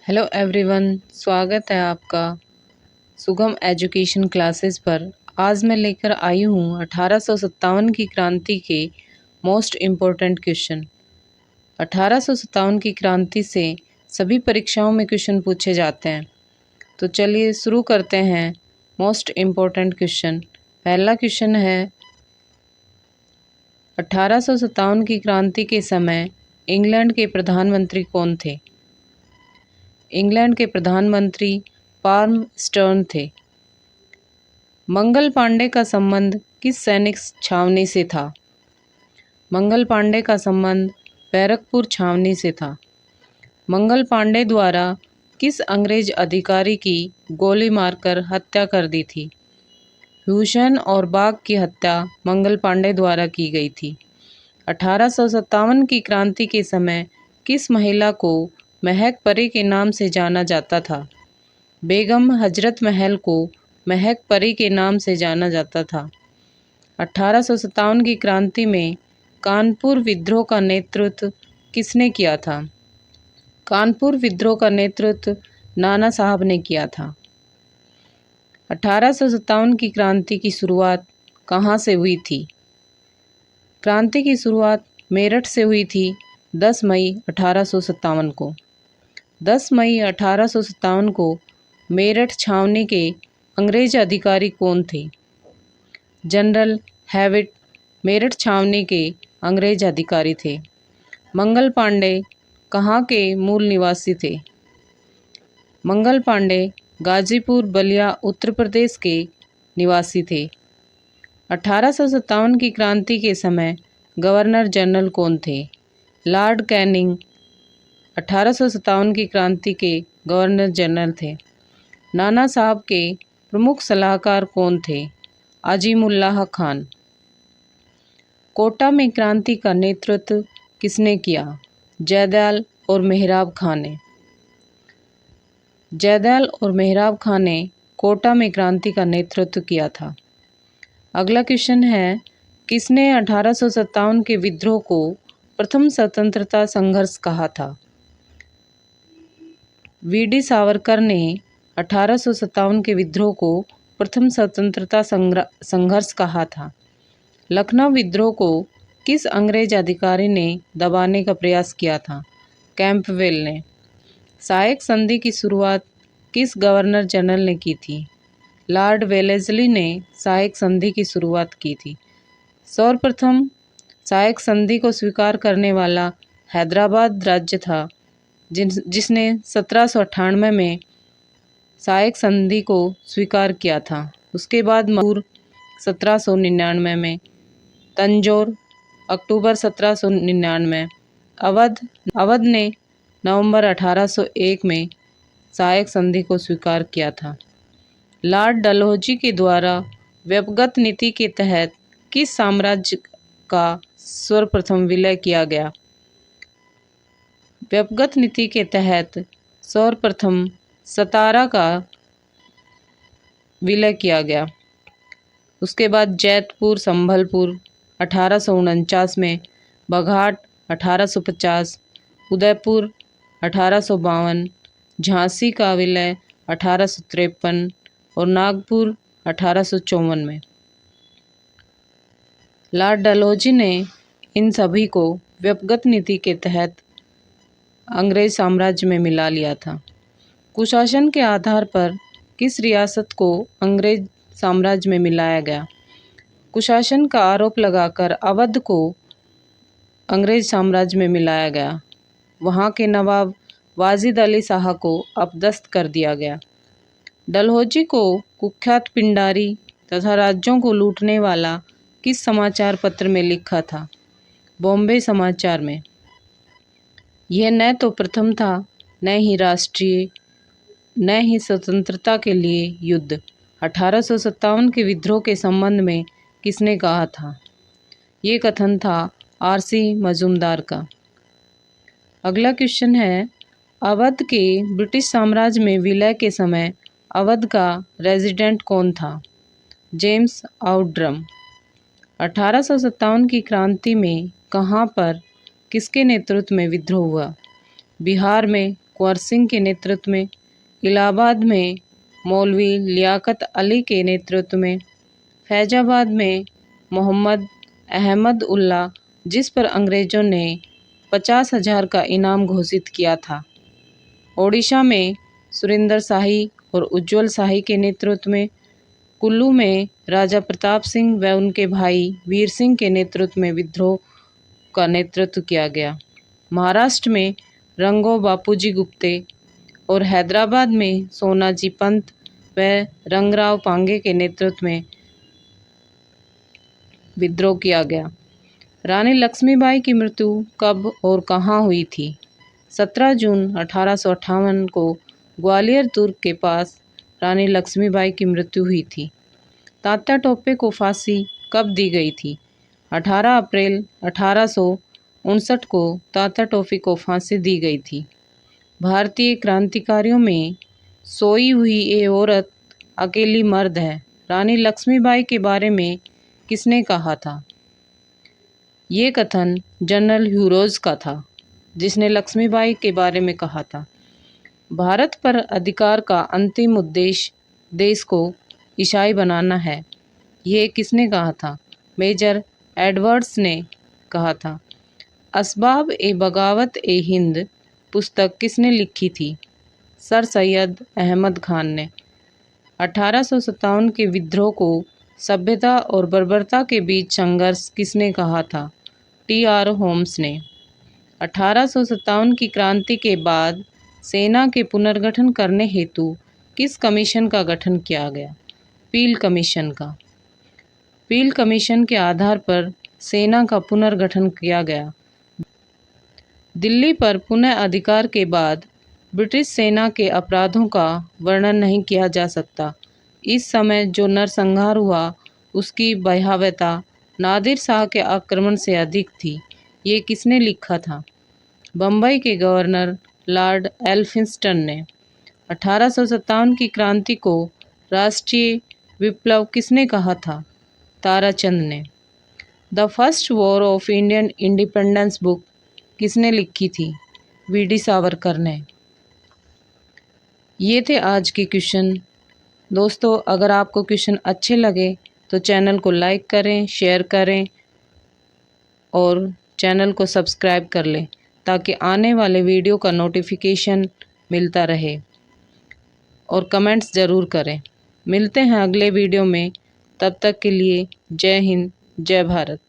Hello everyone, स्वागत है आपका सुगम एजुकेशन क्लासेस पर। आज मैं लेकर आई हूँ 1857 की क्रांति के मोस्ट इम्पोर्टेंट क्वेश्चन। 1857 की क्रांति से सभी परीक्षाओं में क्वेश्चन पूछे जाते हैं। तो चलिए शुरू करते हैं मोस्ट इम्पोर्टेंट क्वेश्चन। पहला क्वेश्चन है 1857 की क्रांति के समय इंग्लैंड के प्रधानमंत्री कौन थे? इंग्लैंड के प्रधानमंत्री पाल्म स्टर्न थे। मंगल पांडे का संबंध किस सैनिक छावनी से था? मंगल पांडे का संबंध बैरकपुर छावनी से था। मंगल पांडे द्वारा किस अंग्रेज अधिकारी की गोली मारकर हत्या कर दी थी? हुसैन और बाग की हत्या मंगल पांडे द्वारा की गई थी। 1857 की क्रांति के समय किस महिला को महक परी के नाम से जाना जाता था? बेगम हजरत महल को महक परी के नाम से जाना जाता था। 1857 की क्रांति में कानपुर विद्रोह का नेतृत्व किसने किया था? कानपुर विद्रोह का नेतृत्व नाना साहब ने किया था। 1857 की क्रांति की शुरुआत कहाँ से हुई थी? क्रांति की शुरुआत मेरठ से हुई थी 10 मई 1857 को। 10 मई 1857 को मेरठ छावनी के अंग्रेज अधिकारी कौन थे? जनरल हैविट मेरठ छावनी के अंग्रेज अधिकारी थे। मंगल पांडे कहाँ के मूल निवासी थे? मंगल पांडे गाजीपुर बलिया उत्तर प्रदेश के निवासी थे। 1857 की क्रांति के समय गवर्नर जनरल कौन थे? लॉर्ड कैनिंग 1857 की क्रांति के गवर्नर जनरल थे। नाना साहब के प्रमुख सलाहकार कौन थे? अजीमुल्लाह खान। कोटा में क्रांति का नेतृत्व किसने किया? जयदयाल और मेहराब खां ने। जयदयाल और मेहराब खां ने कोटा में क्रांति का नेतृत्व किया था। अगला क्वेश्चन है, किसने 1857 के विद्रोह को प्रथम स्वतंत्रता संघर्ष कहा था? वीडी सावरकर ने 1857 के विद्रोह को प्रथम स्वतंत्रता संघर्ष कहा था। लखनऊ विद्रोह को किस अंग्रेज अधिकारी ने दबाने का प्रयास किया था? कैंपबेल ने। सहायक संधि की शुरुआत किस गवर्नर जनरल ने की थी? लॉर्ड वेलेस्ली ने सहायक संधि की शुरुआत की थी। सर्वप्रथम सहायक संधि को स्वीकार करने वाला हैदराबाद राज्य था, जिसने 1798 में सहायक संधि को स्वीकार किया था। उसके बाद मैसूर 1799 में, तंजौर अक्टूबर 1799, अवध ने नवंबर 1801 में सहायक संधि को स्वीकार किया था। लॉर्ड डलहौजी के द्वारा व्यक्तिगत नीति के तहत किस साम्राज्य का सर्वप्रथम विलय किया गया? व्यक्तिगत नीति के तहत सर्वप्रथम सतारा का विलय किया गया। उसके बाद जैतपुर, संभलपुर 1849 में, बघाट 1850, उदयपुर 1852, झांसी का विलय 1853 और नागपुर 1854 में। लॉर्ड डलहौजी ने इन सभी को व्यक्तिगत नीति के तहत अंग्रेज साम्राज्य में मिला लिया था। कुशासन के आधार पर किस रियासत को अंग्रेज साम्राज्य में मिलाया गया? कुशासन का आरोप लगाकर अवध को अंग्रेज साम्राज्य में मिलाया गया। वहाँ के नवाब वाजिद अली शाह को अपदस्थ कर दिया गया। डलहौजी को कुख्यात पिंडारी तथा राज्यों को लूटने वाला किस समाचार पत्र में लिखा था? बॉम्बे समाचार में। यह न तो प्रथम था, न ही राष्ट्रीय, न ही स्वतंत्रता के लिए युद्ध। 1857 के विद्रोह के संबंध में किसने कहा था? ये कथन था आरसी मजूमदार का। अगला क्वेश्चन है, अवध के ब्रिटिश साम्राज्य में विलय के समय अवध का रेजिडेंट कौन था? James Outram. 1857 की क्रांति में कहाँ पर किसके नेतृत्व में विद्रोह हुआ? बिहार में कुंवर सिंह के नेतृत्व में, इलाहाबाद में मौलवी लियाकत अली के नेतृत्व में, फैजाबाद में मोहम्मद अहमद उल्ला, जिस पर अंग्रेज़ों ने 50,000 का इनाम घोषित किया था, ओडिशा में सुरिंदर शाही और उज्ज्वल शाही के नेतृत्व में, कुल्लू में राजा प्रताप सिंह व उनके भाई वीर सिंह के नेतृत्व में विद्रोह का नेतृत्व किया गया। महाराष्ट्र में रंगो बापूजी गुप्ते और हैदराबाद में सोनाजी पंत व रंगराव पांगे के नेतृत्व में विद्रोह किया गया। रानी लक्ष्मीबाई की मृत्यु कब और कहाँ हुई थी? 17 जून 1858 को ग्वालियर दुर्ग के पास रानी लक्ष्मीबाई की मृत्यु हुई थी। तात्या टोपे को फांसी कब दी गई थी? 18 अप्रैल 1859 को तात्या टोपे को फांसी दी गई थी। भारतीय क्रांतिकारियों में सोई हुई ये औरत अकेली मर्द है, रानी लक्ष्मीबाई के बारे में किसने कहा था? ये कथन जनरल ह्यूरोज का था, जिसने लक्ष्मीबाई के बारे में कहा था। भारत पर अधिकार का अंतिम उद्देश्य देश को ईसाई बनाना है, ये किसने कहा था? मेजर एडवर्ड्स ने कहा था। असबाब ए बगावत ए हिंद पुस्तक किसने लिखी थी? सर सैयद अहमद खान ने। 1857 के विद्रोह को सभ्यता और बर्बरता के बीच संघर्ष किसने कहा था? टी.आर. होम्स ने। 1857 की क्रांति के बाद सेना के पुनर्गठन करने हेतु किस कमीशन का गठन किया गया? पील कमीशन का। पील कमीशन के आधार पर सेना का पुनर्गठन किया गया। दिल्ली पर पुनः अधिकार के बाद ब्रिटिश सेना के अपराधों का वर्णन नहीं किया जा सकता। इस समय जो नरसंहार हुआ उसकी भयावहता नादिर शाह के आक्रमण से अधिक थी। ये किसने लिखा था? बम्बई के गवर्नर लॉर्ड एल्फिंस्टन ने। 1857 की क्रांति को राष्ट्रीय विप्लव किसने कहा था? ताराचंद ने। The first war of Indian independence book किसने लिखी थी? वी.डी. सावरकर ने। ये थे आज के क्वेश्चन। दोस्तों, अगर आपको क्वेश्चन अच्छे लगे तो चैनल को लाइक करें, शेयर करें और चैनल को सब्सक्राइब कर लें ताकि आने वाले वीडियो का नोटिफिकेशन मिलता रहे, और कमेंट्स ज़रूर करें। मिलते हैं अगले वीडियो में, तब तक के लिए जय हिंद, जय भारत।